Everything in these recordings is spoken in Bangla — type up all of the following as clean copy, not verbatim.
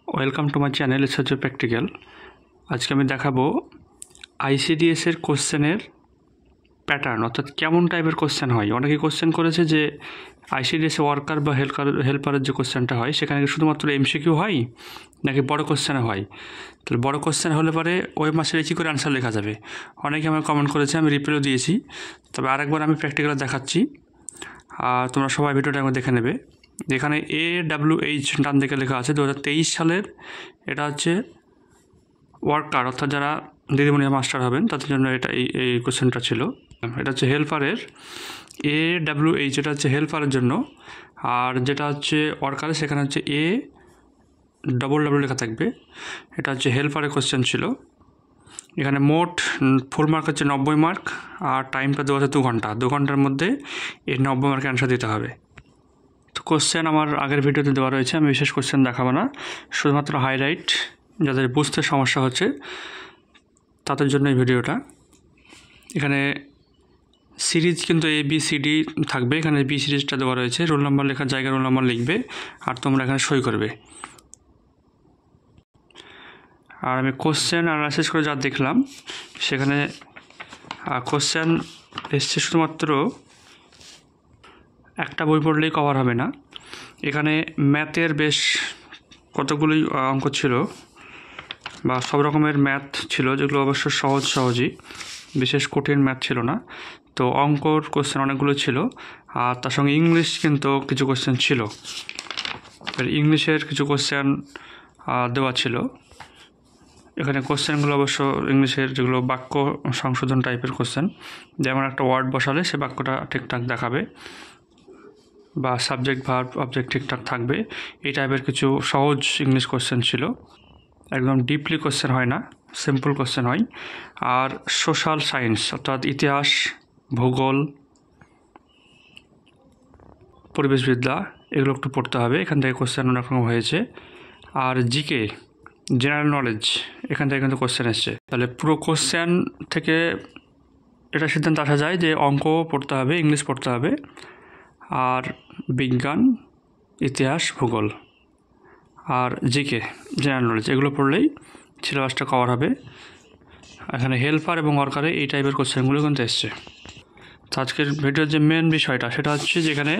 Welcome to my channel research practical. আজকে আমি দেখাবো আইসিডিএসের কোশ্চেনের প্যাটার্ন, অর্থাৎ কেমন টাইপের কোশ্চেন হয়। অনেকে কোশ্চেন করেছে যে আইসিডিএস ওয়ার্কার বা হেল্পারের যে কোশ্চেনটা হয় সেখানে শুধুমাত্র এমসিকিউ হয় নাকি বড় কোশ্চেনে হয়। তাহলে বড় কোশ্চেন হলে পরে ওই মাসে কী করে আনসার লেখা যাবে, অনেকে আমার কমেন্ট করেছে, আমি রিপ্লাইও দিয়েছি। তবে আরেকবার আমি প্র্যাকটিক্যালে দেখাচ্ছি, আর তোমরা সবাই ভিডিওটা একবার দেখে নেবে। এখানে AWH ডান দিকে লেখা আছে 2023 সালের। এটা হচ্ছে ওয়ার্কার, অর্থাৎ যারা দিদিমণি মাস্টার হবেন তাদের জন্য এটা এই কোশ্চেনটা ছিল। এটা হচ্ছে হেল্পারের, AWH এটা হচ্ছে হেল্পারের জন্য, আর যেটা হচ্ছে ওয়ার্কারের সেখানে হচ্ছে AWW লেখা থাকবে। এটা হচ্ছে হেল্পারের কোশ্চেন ছিল। এখানে মোট ফুল মার্ক হচ্ছে 90 মার্ক, আর টাইমটা দেওয়া আছে 2 ঘন্টা। 2 ঘন্টার মধ্যে এই 90 মার্কের অ্যান্সার দিতে হবে। তো কোশ্চেন আমার আগের ভিডিওতে দেওয়া রয়েছে, আমি বিশেষ কোশ্চেন দেখাবো না, শুধুমাত্র হাইলাইট যাদের বুঝতে সমস্যা হচ্ছে তাদের জন্য এই ভিডিওটা। এখানে সিরিজ কিন্তু ABCD থাকবে, এখানে বি সিরিজটা দেওয়া রয়েছে। রোল নাম্বার লেখার জায়গায় রোল নাম্বার লিখবে, আর তোমরা এখানে সই করবে। আর আমি কোশ্চেন অ্যানালাইসিস করে যা দেখলাম সেখানে কোশ্চেন এসছে শুধুমাত্র একটা বই পড়লেই কভার হবে না। এখানে ম্যাথের বেশ কতগুলোই অঙ্ক ছিল, বা সব রকমের ম্যাথ ছিল, যেগুলো অবশ্য সহজই, বিশেষ কঠিন ম্যাথ ছিল না। তো অঙ্কর কোশ্চেন অনেকগুলো ছিল, আর তার সঙ্গে ইংলিশ কিন্তু কিছু কোশ্চেন ছিল। ইংলিশের কিছু কোশ্চেন দেওয়া ছিল। এখানে কোশ্চেনগুলো অবশ্য ইংলিশের যেগুলো বাক্য সংশোধন টাইপের কোশ্চেন, যেমন একটা ওয়ার্ড বসালে সে বাক্যটা ঠিকঠাক দেখাবে, বা সাবজেক্ট ভার্ব অবজেক্ট ঠিকঠাক থাকবে, এই টাইপের কিছু সহজ ইংলিশ কোশ্চেন ছিল। একদম ডিপলি কোশ্চেন হয় না, সিম্পল কোশ্চেন হয়। আর সোশ্যাল সায়েন্স অর্থাৎ ইতিহাস, ভূগোল, পরিবেশবিদ্যা এগুলো একটু পড়তে হবে। এখান থেকে কোশ্চেন অনেক রকম হয়েছে। আর জিকে জেনারেল নলেজ, এখান থেকে কিন্তু কোশ্চেন এসছে। তাহলে পুরো কোশ্চেন থেকে এটা সিদ্ধান্ত আসা যায় যে অঙ্ক পড়তে হবে, ইংলিশ পড়তে হবে, আর বিজ্ঞান, ইতিহাস, ভূগোল, আর জিকে জেনারেল নলেজ এগুলো পড়লেই সিলেবাসটা কভার হবে। এখানে হেল্পার এবং ওয়ার্কারে এই টাইপের কোশ্চেনগুলো কিন্তু এসছে। তো আজকের ভিডিওর যে মেন বিষয়টা সেটা হচ্ছে যেখানে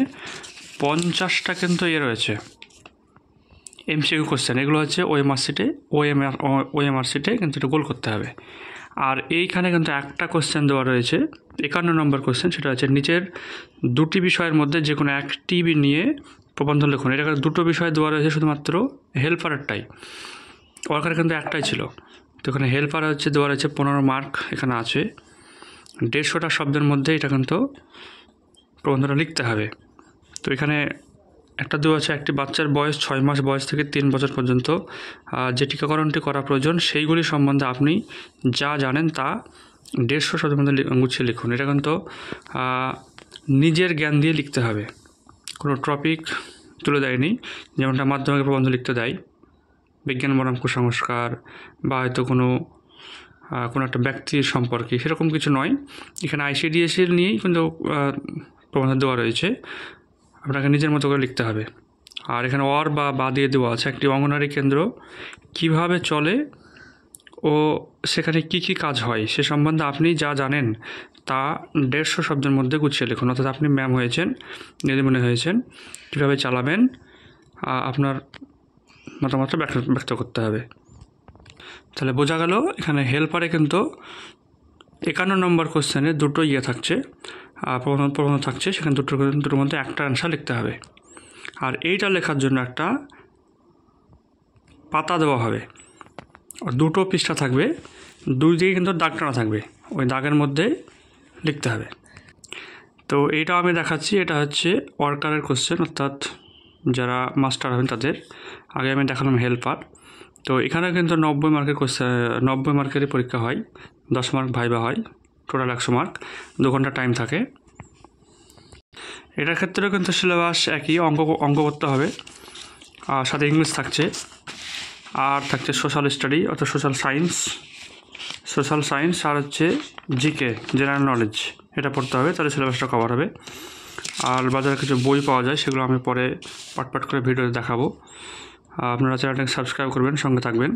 50টা কিন্তু রয়েছে এমসিকিউ কোশ্চেন। এগুলো হচ্ছে ওএমআর সিটে কিন্তু এটা গোল করতে হবে। আর এইখানে কিন্তু একটা কোশ্চেন দেওয়া রয়েছে 51 নম্বর কোশ্চেন, সেটা হচ্ছে নিচের দুটি বিষয়ের মধ্যে যে কোনো একটি নিয়ে প্রবন্ধ লিখুন। এটা দুটো বিষয় দেওয়া রয়েছে, শুধুমাত্র হেল্পারেরটাই, ওয়ার্কারের কিন্তু একটাই ছিল। তো এখানে হেল্পার হচ্ছে দেওয়া রয়েছে 15 মার্ক, এখানে আছে 150টা শব্দের মধ্যে এটা কিন্তু প্রবন্ধটা লিখতে হবে। তো এখানে একটা দেওয়া আছে একটি বাচ্চার বয়স 6 মাস বয়স থেকে 3 বছর পর্যন্ত যে টিকাকরণটি করা প্রয়োজন সেইগুলি সম্বন্ধে আপনি যা জানেন তা 150 শব্দের মধ্যে গুছিয়ে লিখুন। এটা কিন্তু নিজের জ্ঞান দিয়ে লিখতে হবে, কোনো টপিক তুলে দেয়নি, যেমনটা মাধ্যমিক প্রবন্ধ লিখতে দেয়, বিজ্ঞান বনাম কুসংস্কার, বা হয়তো কোনো একটা ব্যক্তির সম্পর্কে, সেরকম কিছু নয়। এখানে আইসিডিএসের নিয়েই কিন্তু প্রবন্ধ দেওয়া রয়েছে, আপনাকে নিজের মতো করে লিখতে হবে। আর এখানে বা দিয়ে দেওয়া আছে একটি অঙ্গনওয়াড়ি কেন্দ্র কিভাবে চলে ও সেখানে কি কি কাজ হয় সে সম্বন্ধে আপনি যা জানেন তা 150 শব্দের মধ্যে গুছিয়ে লিখুন। অর্থাৎ আপনি ম্যাম হয়েছেন, দিদিমণি হয়েছেন, কীভাবে চালাবেন আপনার মতামত ব্যক্ত করতে হবে। তাহলে বোঝা গেল এখানে হেল্পারে কিন্তু 51 নম্বর কোশ্চেনে দুটো থাকছে, প্রবন্ধ থাকছে, সেখানে দুটোর মধ্যে একটা অ্যান্সার লিখতে হবে। আর এইটা লেখার জন্য একটা পাতা দেওয়া হবে, দুটো পৃষ্ঠা থাকবে, দুই দিকে কিন্তু দাগ টানা থাকবে, ওই দাগের মধ্যে লিখতে হবে। তো এইটা আমি দেখাচ্ছি, এটা হচ্ছে ওয়ার্কারের কোশ্চেন, অর্থাৎ যারা মাস্টার হবেন তাদের। আগে আমি দেখালাম হেল্পার। তো এখানে কিন্তু 90 মার্কের কোশ্চেন, 90 মার্কেরই পরীক্ষা হয়, 10 মার্ক ভাইবা হয়, টোটাল 100 মার্ক, 2 ঘন্টা টাইম থাকে। এটার ক্ষেত্রেও কিন্তু সিলেবাস একই, অঙ্ক করতে হবে, আর সাথে ইংলিশ থাকছে, আর থাকছে সোশ্যাল স্টাডি অর্থাৎ সোশ্যাল সায়েন্স, আর হচ্ছে জিকে জেনারেল নলেজ, এটা পড়তে হবে, তাহলে সিলেবাসটা কভার হবে। আর বাজারে কিছু বই পাওয়া যায়, সেগুলো আমি পরে পাট করে ভিডিওতে দেখাবো। আপনারা চ্যানেলটাকে সাবস্ক্রাইব করবেন, সঙ্গে থাকবেন।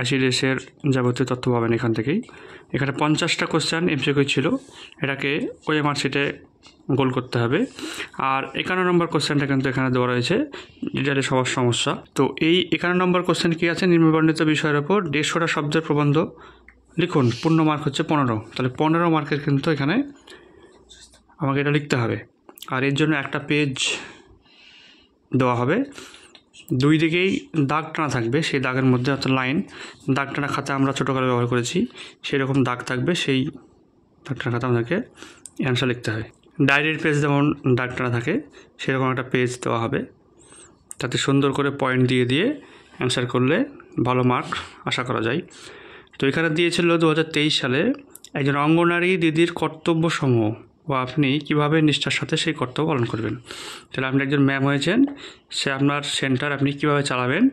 ICDS-এর যাবতীয় তথ্য পাবেন এখান থেকেই। এখানে 50টা কোশ্চেন MCQ ছিল, এটাকে OMR শিটে গোল করতে হবে। আর 51 নম্বর কোশ্চেনটা কিন্তু এখানে দেওয়া রয়েছে, যেটা সবার সমস্যা। তো এই 51 নম্বর কোশ্চেন কী আছে, নিম্নবর্ণিত বিষয়ের ওপর 150টা শব্দের প্রবন্ধ লিখুন, পূর্ণ মার্ক হচ্ছে 15। তাহলে 15 মার্কের কিন্তু এখানে আমাকে এটা লিখতে হবে। আর এর জন্য একটা পেজ দেওয়া হবে, দুই দিকেই দাগ টানা থাকবে, সেই দাগের মধ্যে অর্থাৎ লাইন, দাগ টানা খাতা আমরা ছোটোকালে ব্যবহার করেছি, সেই রকম দাগ থাকবে, সেই দাগ টানা খাতা আমাদেরকে অ্যান্সার লিখতে হবে। ডায়েরির পেজ যেমন দাগ টানা থাকে, সেরকম একটা পেজ দেওয়া হবে, তাতে সুন্দর করে পয়েন্ট দিয়ে দিয়ে অ্যান্সার করলে ভালো মার্ক আশা করা যায়। তো এখানে দিয়েছিল 2023 সালে একজন অঙ্গনারী দিদির কর্তব্যসমূহ ও আপনি কীভাবে নিষ্ঠার সাথে সেই কর্তব্য পালন করবেন। তাহলে আপনি একজন ম্যাম হয়েছেন, সে আপনার সেন্টার আপনি কীভাবে চালাবেন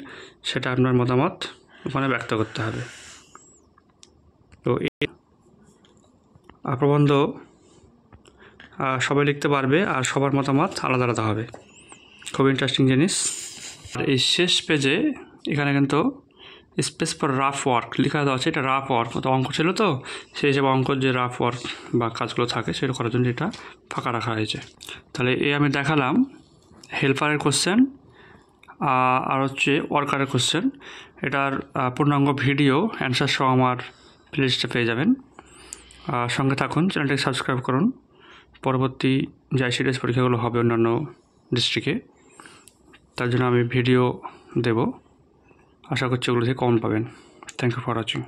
সেটা আপনার মতামত ওখানে ব্যক্ত করতে হবে। তো এই প্রবন্ধ সবাই লিখতে পারবে, আর সবার মতামত আলাদা আলাদা হবে, খুব ইন্টারেস্টিং জিনিস। আর এই শেষ পেজে এখানে কিন্তু স্পেস ফর রাফ ওয়ার্ক লেখা দেওয়া আছে, এটা রাফ ওয়ার্ক, তো অঙ্ক ছিল তো সেই হিসেবে অঙ্কর যে রাফ ওয়ার্ক বা কাজগুলো থাকে সেটা করার জন্য এটা ফাঁকা রাখা হয়েছে। তাহলে আমি দেখালাম হেল্পারের কোশ্চেন আর হচ্ছে ওয়ার্কারের কোশ্চেন। এটার পূর্ণাঙ্গ ভিডিও অ্যান্সার সহ আমার প্লেলিস্টে পেয়ে যাবেন। সঙ্গে থাকুন, চ্যানেলটাকে সাবস্ক্রাইব করুন। পরবর্তী যে ICDS পরীক্ষাগুলো হবে অন্যান্য ডিস্ট্রিক্টে, তার জন্য আমি ভিডিও দেব, আশা করছি ওগুলো থেকে কম পাবেন। Thank you for watching.